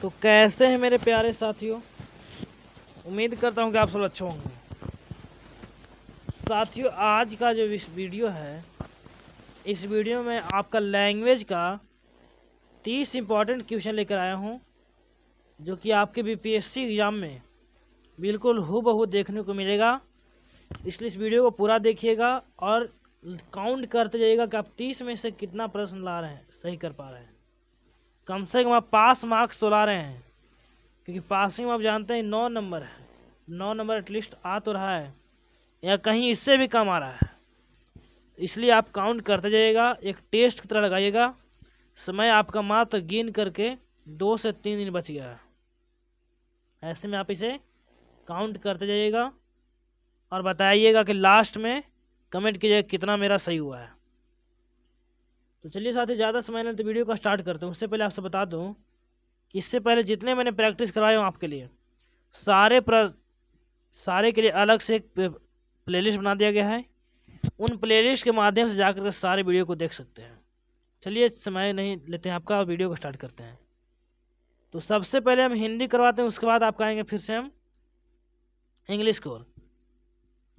तो कैसे हैं मेरे प्यारे साथियों, उम्मीद करता हूं कि आप सब अच्छे होंगे। साथियों, आज का जो वीडियो है, इस वीडियो में आपका लैंग्वेज का 30 इम्पॉर्टेंट क्वेश्चन लेकर आया हूं, जो कि आपके बीपीएससी एग्ज़ाम में बिल्कुल हूबहू देखने को मिलेगा। इसलिए इस वीडियो को पूरा देखिएगा और काउंट करते जाइएगा कि आप 30 में से कितना प्रश्न ला रहे हैं, सही कर पा रहे हैं। कम से कम आप पास मार्क्स तो ला रहे हैं, क्योंकि पासिंग में आप जानते हैं 9 नंबर है। 9 नंबर एटलीस्ट आ तो रहा है, या कहीं इससे भी कम आ रहा है। इसलिए आप काउंट करते जाइएगा, एक टेस्ट की तरह लगाइएगा। समय आपका मात्र गिन करके 2 से 3 दिन बच गया है। ऐसे में आप इसे काउंट करते जाइएगा और बताइएगा कि लास्ट में कमेंट कीजिएगा कितना मेरा सही हुआ है। तो चलिए साथी, ज़्यादा समय नहीं तो वीडियो का स्टार्ट करते हैं। उससे पहले आपसे बता दूं कि इससे पहले जितने मैंने प्रैक्टिस करवाए हूँ आपके लिए, सारे के लिए अलग से एक प्लेलिस्ट बना दिया गया है। उन प्लेलिस्ट के माध्यम से जाकर के सारे वीडियो को देख सकते हैं। चलिए समय नहीं लेते हैं आपका, वीडियो को स्टार्ट करते हैं। तो सबसे पहले हम हिंदी करवाते हैं, उसके बाद आपका आएंगे फिर से हम इंग्लिश की ओर।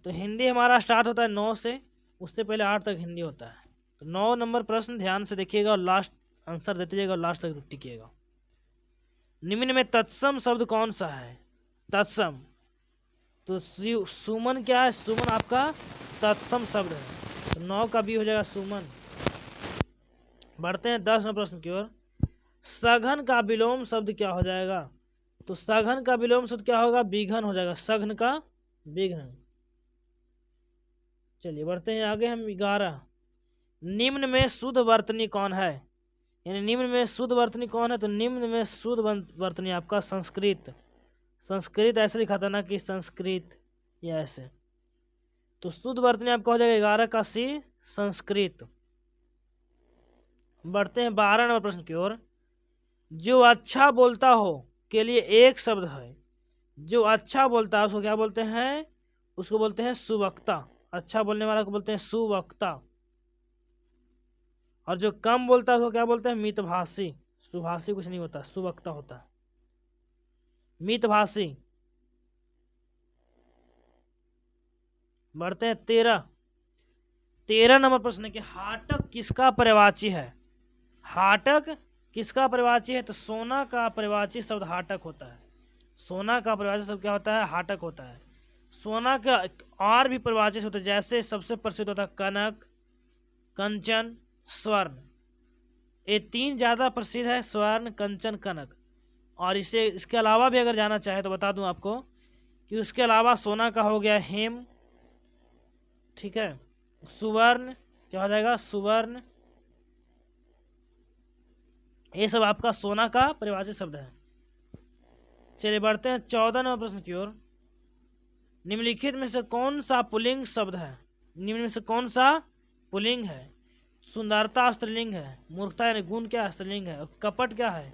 तो हिंदी हमारा स्टार्ट होता है 9 से, उससे पहले 8 तक हिंदी होता है। तो 9 नंबर प्रश्न ध्यान से देखिएगा और लास्ट आंसर देते जाइएगा और लास्ट तक टिकिएगा। निम्न में तत्सम शब्द कौन सा है? तत्सम, तो सुमन क्या है? सुमन आपका तत्सम शब्द है। तो 9 का बी हो जाएगा सुमन। बढ़ते हैं 10 नंबर प्रश्न की ओर। सघन का विलोम शब्द क्या हो जाएगा? तो सघन का विलोम शब्द क्या होगा? विघन हो जाएगा। सघन का विघन। चलिए बढ़ते हैं आगे हम 11। निम्न में शुद्ध वर्तनी कौन है? यानी निम्न में शुद्ध वर्तनी कौन है? तो निम्न में शुद्ध वर्तनी आपका संस्कृत। संस्कृत ऐसे लिखा था ना कि संस्कृत, या ऐसे। तो शुद्ध वर्तनी आपका हो जाएगा 11 का सी, संस्कृत। बढ़ते हैं 12 नंबर प्रश्न की ओर। जो अच्छा बोलता हो के लिए एक शब्द है। जो अच्छा बोलता है उसको क्या बोलते हैं? उसको बोलते हैं सुवक्ता। अच्छा बोलने वाला को बोलते हैं सुवक्ता। और जो कम बोलता है उसको क्या बोलते हैं? मितभाषी। सुभाषी कुछ नहीं होता, सुवक्ता होता है, मितभाषी। बढ़ते हैं 13 नंबर प्रश्न के। हाटक किसका पर्यायवाची है? हाटक किसका पर्यायवाची है? तो सोना का पर्यायवाची शब्द हाटक होता है। सोना का पर्यायवाची शब्द क्या होता है? हाटक होता है। सोना का और भी पर्यायवाची होता है, जैसे सबसे प्रसिद्ध होता है कनक, कंचन, स्वर्ण। ये 3 ज़्यादा प्रसिद्ध है, स्वर्ण, कंचन, कनक। और इसके अलावा भी अगर जाना चाहे तो बता दूं आपको कि उसके अलावा सोना का हो गया हेम, ठीक है। सुवर्ण क्या हो जाएगा? सुवर्ण। ये सब आपका सोना का परिभाषित शब्द है। चलिए बढ़ते हैं 14 नंबर प्रश्न की ओर। निम्नलिखित में से कौन सा पुल्लिंग शब्द है? निम्न में से कौन सा पुल्लिंग है? सुंदरता स्त्रीलिंग है। मूर्खता यानी गुण क्या है? स्त्रीलिंग है। और कपट क्या है?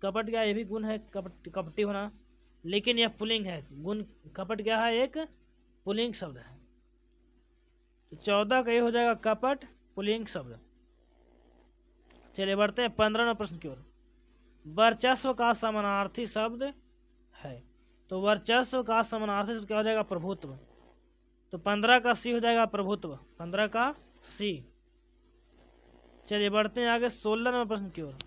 कपट क्या है? ये भी गुण है, कपटी होना, लेकिन यह पुल्लिंग है। गुण कपट क्या है? एक पुल्लिंग शब्द है। तो 14 का ये हो जाएगा कपट, पुल्लिंग शब्द। चलिए बढ़ते हैं 15 नंबर प्रश्न की ओर। वर्चस्व का समानार्थी शब्द है। तो वर्चस्व का समानार्थी शब्द क्या हो जाएगा? प्रभुत्व। तो 15 का सी हो जाएगा प्रभुत्व। 15 का सी। चलिए बढ़ते हैं आगे 16 नंबर प्रश्न की ओर।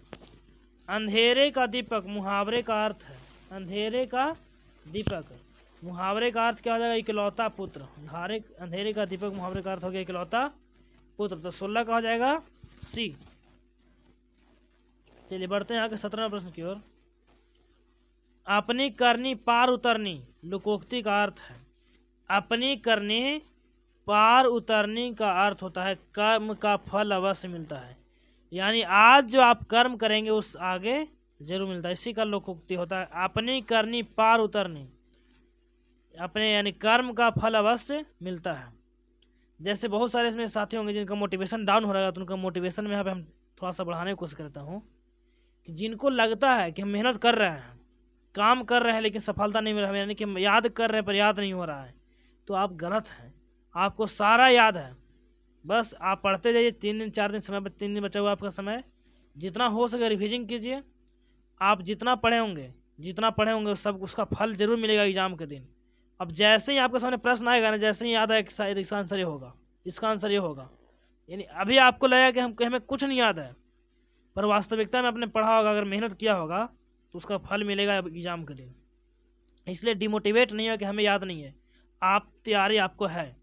अंधेरे का दीपक मुहावरे का अर्थ है। अंधेरे का दीपक, मुहावरे का अर्थ क्या हो जाएगा? इकलौता पुत्र। अंधेरे का दीपक मुहावरे का अर्थ हो गया इकलौता पुत्र। तो 16 का हो जाएगा सी। चलिए बढ़ते हैं आगे 17 प्रश्न की ओर। अपनी करनी पार उतरनी लोकोक्ति का अर्थ है। अपनी करनी पार उतरनी का अर्थ होता है कर्म का फल अवश्य मिलता है। यानी आज जो आप कर्म करेंगे उस आगे जरूर मिलता है, इसी का लोकोक्ति होता है। अपनी करनी पार उतरनी, अपने यानी कर्म का फल अवश्य मिलता है। जैसे बहुत सारे इसमें साथी होंगे जिनका मोटिवेशन डाउन हो रहा है, तो उनका मोटिवेशन में यहाँ पे हम थोड़ा सा बढ़ाने की कोशिश करता हूँ कि जिनको लगता है कि हम मेहनत कर रहे हैं, काम कर रहे हैं, लेकिन सफलता नहीं मिल रहा है, यानी कि याद कर रहे हैं पर याद नहीं हो रहा है, तो आप गलत हैं। आपको सारा याद है, बस आप पढ़ते जाइए। 3 दिन 4 दिन समय, 3 दिन बचा हुआ आपका समय, जितना हो सके रिविजन कीजिए आप जितना पढ़े होंगे सब उसका फल जरूर मिलेगा एग्जाम के दिन। अब जैसे ही आपके सामने प्रश्न आएगा ना, जैसे ही याद आएगा कि शायद इसका आंसर ये होगा, इसका आंसर ये होगा, यानी अभी आपको लगेगा कि हमें कुछ नहीं याद है, पर वास्तविकता में आपने पढ़ा होगा, अगर मेहनत किया होगा तो उसका फल मिलेगा एग्जाम के दिन। इसलिए डिमोटिवेट नहीं हो कि हमें याद नहीं है, आप तैयारी आपको है,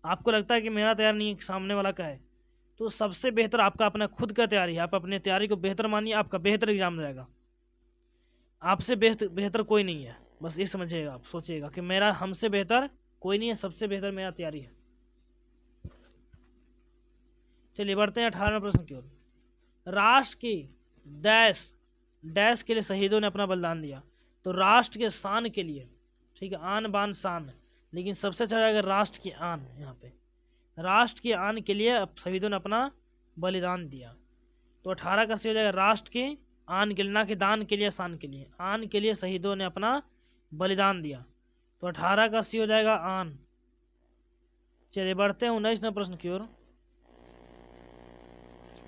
आपको लगता है कि मेरा तैयार नहीं है, सामने वाला का है, तो सबसे बेहतर आपका अपना खुद का तैयारी है। आप अपने तैयारी को बेहतर मानिए, आपका बेहतर एग्जाम रहेगा। आपसे बेहतर कोई नहीं है, बस ये समझिएगा, आप सोचिएगा कि मेरा हमसे बेहतर कोई नहीं है, सबसे बेहतर मेरा तैयारी है। चलिए बढ़ते हैं 18वें प्रश्न की ओर। राष्ट्र की डैश के लिए शहीदों ने अपना बलिदान दिया। तो राष्ट्र के शान के लिए, ठीक है, आन बान शान, लेकिन सबसे अच्छा जाएगा राष्ट्र की आन। यहाँ पे राष्ट्र की आन के लिए शहीदों ने अपना बलिदान दिया। तो 18 का सही हो जाएगा राष्ट्र की आन के लिए, ना कि दान के लिए, शान के लिए, आन के लिए शहीदों ने अपना बलिदान दिया। तो 18 का सही हो जाएगा आन। चलिए बढ़ते हैं 19 नंबर प्रश्न की ओर।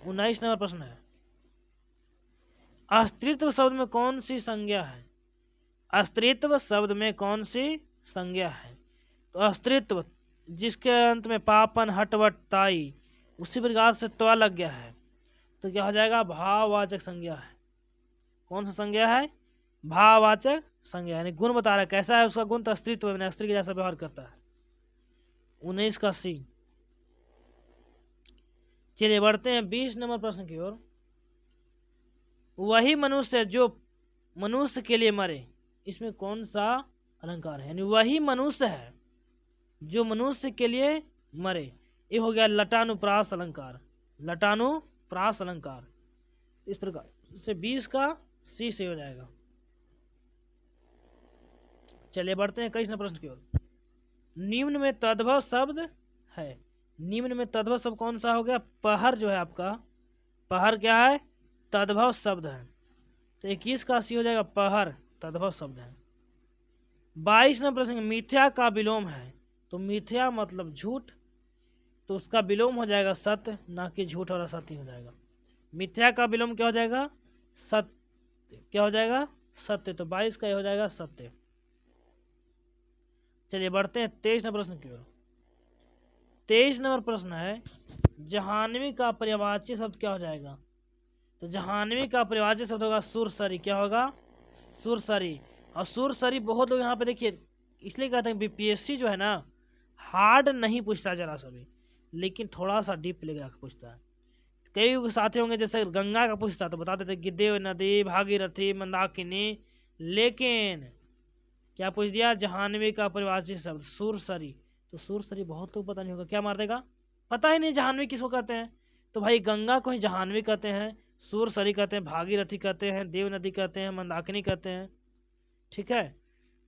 19 नंबर प्रश्न है, अस्तित्व शब्द में कौन सी संज्ञा है? अस्तित्व शब्द में कौन सी संज्ञा है? तो अस्तित्व जिसके अंत में पापन हटवट ताई उसी प्रकार से त्वा लग गया है, तो क्या हो जाएगा? भाववाचक संज्ञा है। कौन सा संज्ञा है? भाववाचक संज्ञा, यानी गुण बता रहा है, कैसा है उसका गुण? तो अस्तित्व में स्त्री के जैसा व्यवहार करता है। 19 का सी। चलिए बढ़ते हैं 20 नंबर प्रश्न की ओर। वही मनुष्य जो मनुष्य के लिए मरे, इसमें कौन सा अलंकार है? यानी वही मनुष्य है जो मनुष्य के लिए मरे, ये हो गया लटानुप्रास अलंकार। लटानुप्रास अलंकार इस प्रकार से 20 का सी से हो जाएगा। चलिए बढ़ते हैं 21 नंबर प्रश्न की ओर। निम्न में तद्भव शब्द है। निम्न में तद्भव शब्द कौन सा हो गया? पहर जो है आपका, पहर क्या है? तद्भव शब्द है। तो 21 का सी हो जाएगा पहर, तद्भव शब्द है। 22 नंबर प्रश्न, मिथ्या का विलोम है। तो मिथ्या मतलब झूठ, तो उसका विलोम हो जाएगा सत्य, ना कि झूठ और असत्य हो जाएगा। मिथ्या का विलोम क्या हो जाएगा? सत्य। क्या हो जाएगा? सत्य। तो 22 का हो जाएगा सत्य। चलिए बढ़ते हैं 23 नंबर प्रश्न की ओर। 23 नंबर प्रश्न है, जहानवी का पर्यायवाची शब्द क्या हो जाएगा? तो जहानवी का पर्यायवाची शब्द होगा सुरसरी। क्या होगा? सुरसरी। और सुरसरी बहुत लोग यहाँ पे देखिए, इसलिए कहते हैं बीपीएससी जो है ना, हार्ड नहीं पूछता जरा सा भी, लेकिन थोड़ा सा डीप लेकर पूछता है। कई साथी होंगे जैसे गंगा का पूछता तो बता देते गिद्धेव नदी, भागीरथी, मंदाकिनी, लेकिन क्या पूछ दिया? जहानवी का परिभाषित शब्द सुरसरी। तो सुरसरी बहुत लोग पता नहीं होगा, क्या मार देगा? पता ही नहीं जहानवी किसको कहते हैं। तो भाई गंगा को ही जहानवी कहते हैं, सुरसरी कहते हैं, भागीरथी कहते हैं, देव नदी कहते हैं, मंदाकिनी कहते हैं। ठीक है,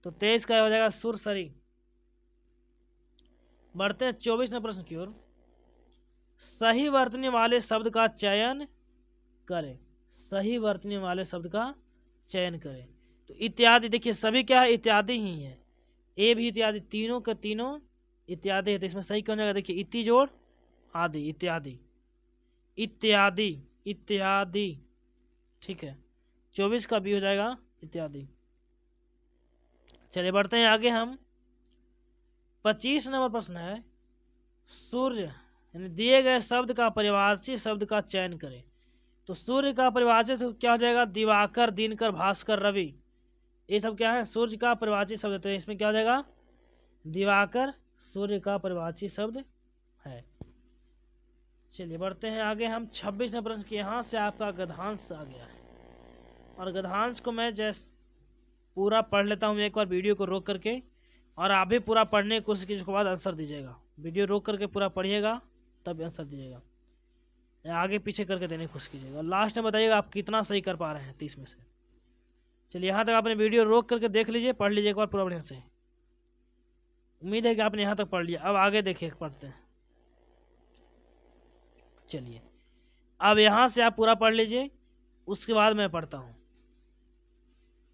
तो 23 का हो जाएगा सुरसरी। बढ़ते हैं 24 नंबर प्रश्न की ओर। सही वर्तने वाले शब्द का चयन करें। सही वर्तने वाले शब्द का चयन करें। तो इत्यादि, देखिए सभी क्या है? इत्यादि ही है। ए भी इत्यादि, तीनों के तीनों इत्यादि है। तो इसमें सही कौन जाएगा? देखिए इति जोड़ आदि, इत्यादि, इत्यादि, इत्यादि। ठीक है, 24 का भी हो जाएगा इत्यादि। चलिए बढ़ते हैं आगे हम। 25 नंबर प्रश्न है, सूर्य यानी दिए गए शब्द का परिभाषित शब्द का चयन करें। तो सूर्य का परिभाषित क्या हो जाएगा? दिवाकर, दिनकर, भास्कर, रवि। ये सब क्या है? सूर्य का परिभाषित शब्द। तो इसमें क्या हो जाएगा? दिवाकर सूर्य का परिभाषित शब्द है। चलिए बढ़ते हैं आगे हम 26 नंबर प्रश्न के। यहाँ से आपका गद्यांश आ गया है, और गद्यांश को मैं जैसे पूरा पढ़ लेता हूँ एक बार वीडियो को रोक करके, और आप भी पूरा पढ़ने की कोशिश कीजिए, उसके बाद आंसर दीजिएगा। वीडियो रोक करके पूरा पढ़िएगा तब आंसर दीजिएगा, आगे पीछे करके देने की कोशिश कीजिएगा। लास्ट में बताइएगा आप कितना सही कर पा रहे हैं 30 में से। चलिए यहाँ तक आपने वीडियो रोक करके देख लीजिए, पढ़ लीजिए एक बार पूरा बढ़िया से। उम्मीद है कि आपने यहाँ तक पढ़ लिया। अब आगे देखिए, पढ़ते हैं। चलिए अब यहाँ से आप पूरा पढ़ लीजिए, उसके बाद मैं पढ़ता हूँ।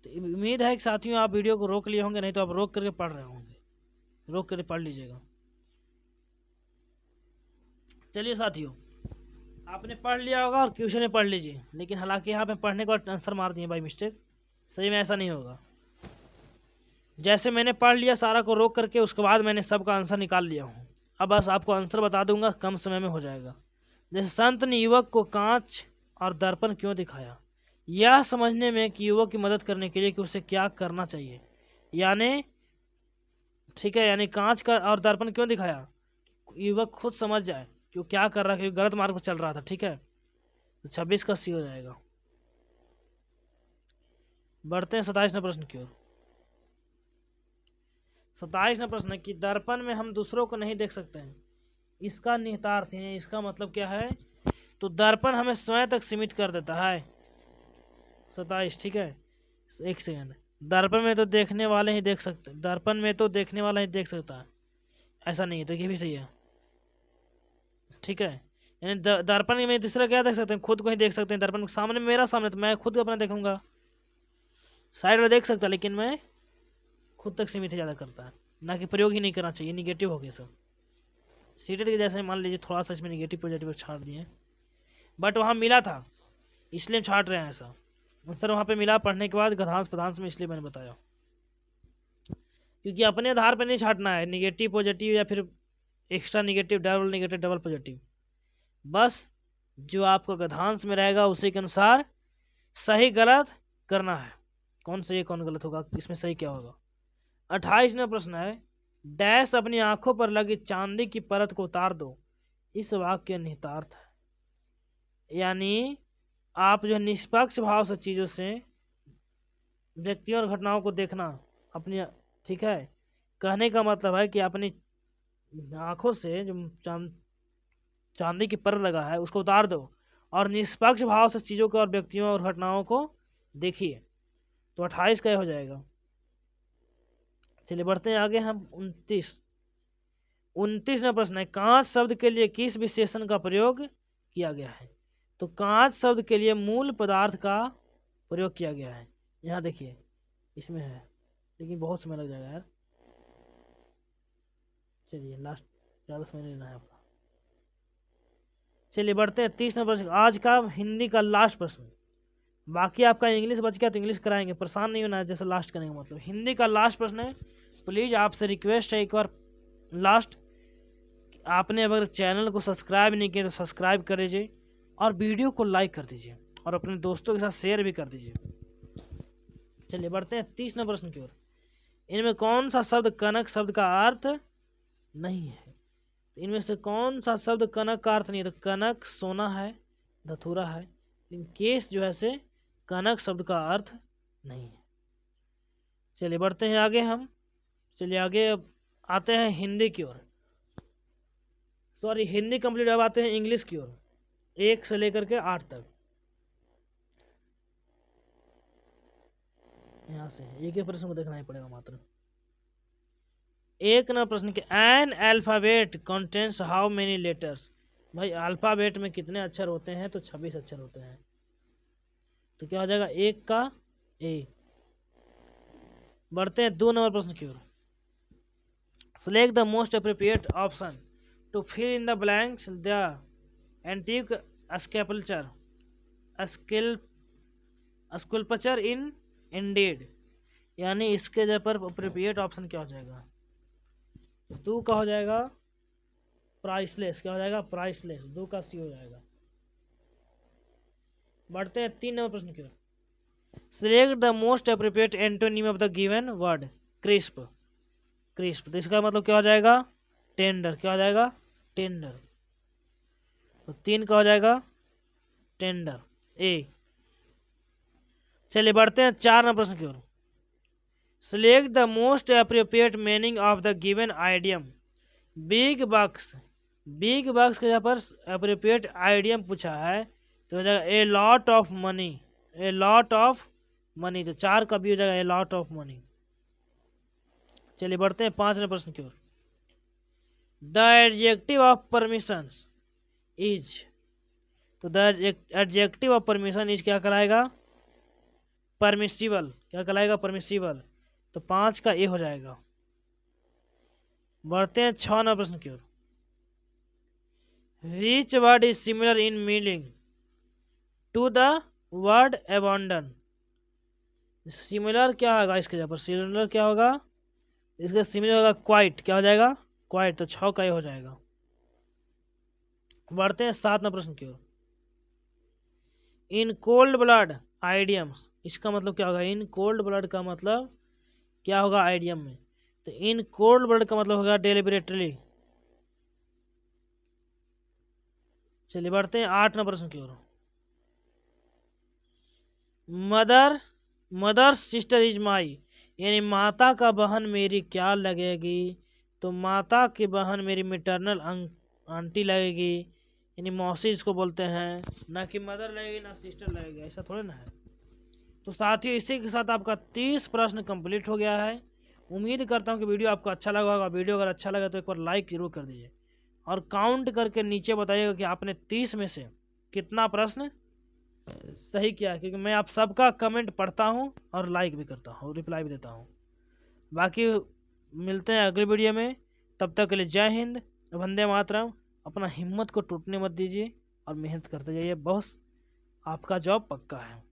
तो उम्मीद है कि साथियों आप वीडियो को रोक लिए होंगे, नहीं तो आप रोक करके पढ़ रहे होंगे। रोक करके पढ़ लीजिएगा। चलिए साथियों आपने पढ़ लिया होगा और क्वेश्चन में पढ़ लीजिए, लेकिन हालांकि यहाँ पे पढ़ने के बाद आंसर मार दिए बाई मिस्टेक। सही में ऐसा नहीं होगा। जैसे मैंने पढ़ लिया सारा को रोक करके, उसके बाद मैंने सबका आंसर निकाल लिया हूँ। अब बस आपको आंसर बता दूंगा, कम समय में हो जाएगा। जैसे संत ने युवक को कांच और दर्पण क्यों दिखाया? यह समझने में कि युवक की मदद करने के लिए कि उसे क्या करना चाहिए। यानी ठीक है, यानी कांच का और दर्पण क्यों दिखाया? युवक खुद समझ जाए कि वो क्या कर रहा है, क्योंकि गलत मार्ग पर चल रहा था। ठीक है, तो 26 का सी हो जाएगा। बढ़ते हैं 27 नंबर प्रश्न की ओर। 27 नंबर प्रश्न है कि दर्पण में हम दूसरों को नहीं देख सकते हैं, इसका निहितार्थ है, इसका मतलब क्या है? तो दर्पण हमें स्वयं तक सीमित कर देता है। 27, ठीक है, एक सेकंड। दर्पण में तो देखने वाले ही देख सकते, दर्पण में तो देखने वाला ही देख सकता है, ऐसा नहीं है, तो ये भी सही है। ठीक है, यानी दर्पण में दूसरा क्या देख सकते हैं? खुद को ही देख सकते हैं। दर्पण सामने मेरा सामने, तो मैं खुद अपना देखूंगा, साइड में देख सकता, लेकिन मैं खुद तक सीमित ज़्यादा करता है, ना कि प्रयोग ही नहीं करना चाहिए। निगेटिव हो गया सब। सीटेड के जैसे मान लीजिए थोड़ा सा इसमें निगेटिव पॉजिटिव छाड़ दिए, बट वहाँ मिला था इसलिए हम छाट रहे हैं ऐसा। आंसर वहाँ पे मिला पढ़ने के बाद गधांश पदांश में, इसलिए मैंने बताया, क्योंकि अपने आधार पर नहीं छाटना है निगेटिव पॉजिटिव या फिर एक्स्ट्रा निगेटिव डबल पॉजिटिव। बस जो आपको गधांश में रहेगा उसी के अनुसार सही गलत करना है। कौन सही कौन गलत होगा, इसमें सही क्या होगा। 28वां प्रश्न है, डैश अपनी आंखों पर लगी चांदी की परत को उतार दो, इस वाक्य निहितार्थ है। यानी आप जो निष्पक्ष भाव से चीज़ों से, व्यक्तियों और घटनाओं को देखना अपनी, ठीक है, कहने का मतलब है कि अपनी आंखों से जो चांदी की परत लगा है उसको उतार दो और निष्पक्ष भाव से चीज़ों को और व्यक्तियों और घटनाओं को देखिए। तो 28 का हो जाएगा। चलिए बढ़ते हैं आगे हम 29वां प्रश्न है, कांच शब्द के लिए किस विशेषण का प्रयोग किया गया है? तो कांच शब्द के लिए मूल पदार्थ का प्रयोग किया गया है। यहाँ देखिए इसमें है, लेकिन बहुत समय लग जाएगा यार। चलिए लास्ट, ज़्यादा समय नहीं लेना है आपका। चलिए बढ़ते हैं 30 नंबर प्रश्न, आज का हिंदी का लास्ट प्रश्न। बाकी आपका इंग्लिश बच गया तो इंग्लिश कराएंगे, परेशान नहीं होना है जैसे लास्ट करेंगे। मतलब हिंदी का लास्ट प्रश्न है। प्लीज़ आपसे रिक्वेस्ट है एक बार लास्ट, आपने अगर चैनल को सब्सक्राइब नहीं किया तो सब्सक्राइब कर लीजिए और वीडियो को लाइक कर दीजिए और अपने दोस्तों के साथ शेयर भी कर दीजिए। चलिए बढ़ते हैं 30 नंबर प्रश्न की ओर। इनमें कौन सा शब्द कनक शब्द का अर्थ नहीं है? तो इनमें से कौन सा शब्द कनक का अर्थ नहीं है? तो कनक सोना है, धतूरा है, लेकिन केस जो है से कनक शब्द का अर्थ नहीं है। चलिए बढ़ते हैं आगे हम। चलिए आगे अब आते हैं हिंदी की ओर, सॉरी हिंदी कंप्लीट। अब आते हैं इंग्लिश की ओर, 1 से लेकर के 8 तक। यहाँ से एक ही प्रश्न को देखना ही पड़ेगा मात्र। एक ना प्रश्न के, an alphabet contains how many letters? भाई अल्फाबेट में कितने अक्षर होते हैं? तो 26 अक्षर होते हैं। तो क्या हो जाएगा? 1 का ए। बढ़ते हैं 2 नंबर प्रश्न की ओर। Select the most appropriate option to fill in the blanks the antique sculpture sculpture in indeed. यानी इसके जगह पर अप्रोप्रिएट ऑप्शन क्या हो जाएगा? 2 का हो जाएगा प्राइसलेस। क्या हो जाएगा? प्राइसलेस। 2 का सी हो जाएगा। बढ़ते हैं 3 नंबर प्रश्न की ओर। Select the most appropriate antonym of the given word crisp. Crisp, तो इसका मतलब क्या हो जाएगा? टेंडर। क्या हो जाएगा? टेंडर। तो 3 का हो जाएगा टेंडर, ए। चलिए बढ़ते हैं 4 नंबर प्रश्न की ओर। Select the most appropriate meaning of the given idiom big bucks. Big bucks के यहाँ पर अप्रोप्रिएट आइडियम पूछा है, तो हो जाएगा a lot of money. A lot of money, तो 4 का भी हो जाएगा ए लॉट ऑफ मनी। चलिए बढ़ते हैं 5 नंबर प्रश्न की ओर। The adjective of permissions is. तो the adjective of permission is क्या कहलाएगा? परमिसिबल। क्या कहलाएगा? परमिसिबल। तो 5 का ए हो जाएगा। बढ़ते हैं 6 नंबर प्रश्न की ओर। Which word is similar in meaning to the word abandon. Similar क्या होगा इसके जगह पर, सिमिलर क्या होगा, इसका सिमिलर होगा क्वाइट। क्या हो जाएगा, क्वाइट। तो 6 का ये हो जाएगा। बढ़ते हैं 7 नंबर प्रश्न की ओर। इन कोल्ड ब्लड आइडियम्स, इसका मतलब क्या होगा, इन कोल्ड ब्लड का मतलब क्या होगा आइडियम में। तो इन कोल्ड ब्लड का मतलब होगा डेलिबरेटली। चलिए बढ़ते हैं 8 नंबर प्रश्न की ओर। मदर सिस्टर इज माई, यानी माता का बहन मेरी क्या लगेगी। तो माता की बहन मेरी मिटरनल आंटी लगेगी, यानी मौसी इसको बोलते हैं, ना कि मदर लगेगी ना सिस्टर लगेगी, ऐसा थोड़े ना है। तो साथियों इसी के साथ आपका 30 प्रश्न कंप्लीट हो गया है। उम्मीद करता हूँ कि वीडियो आपको अच्छा लगा होगा। वीडियो अगर अच्छा लगा तो एक बार लाइक जरूर कर दीजिए और काउंट करके नीचे बताइएगा कि आपने 30 में से कितना प्रश्न सही किया, क्योंकि मैं आप सबका कमेंट पढ़ता हूँ और लाइक भी करता हूँ, रिप्लाई भी देता हूँ। बाकी मिलते हैं अगले वीडियो में, तब तक के लिए जय हिंद, वंदे मातरम। अपना हिम्मत को टूटने मत दीजिए और मेहनत करते जाइए, बॉस आपका जॉब पक्का है।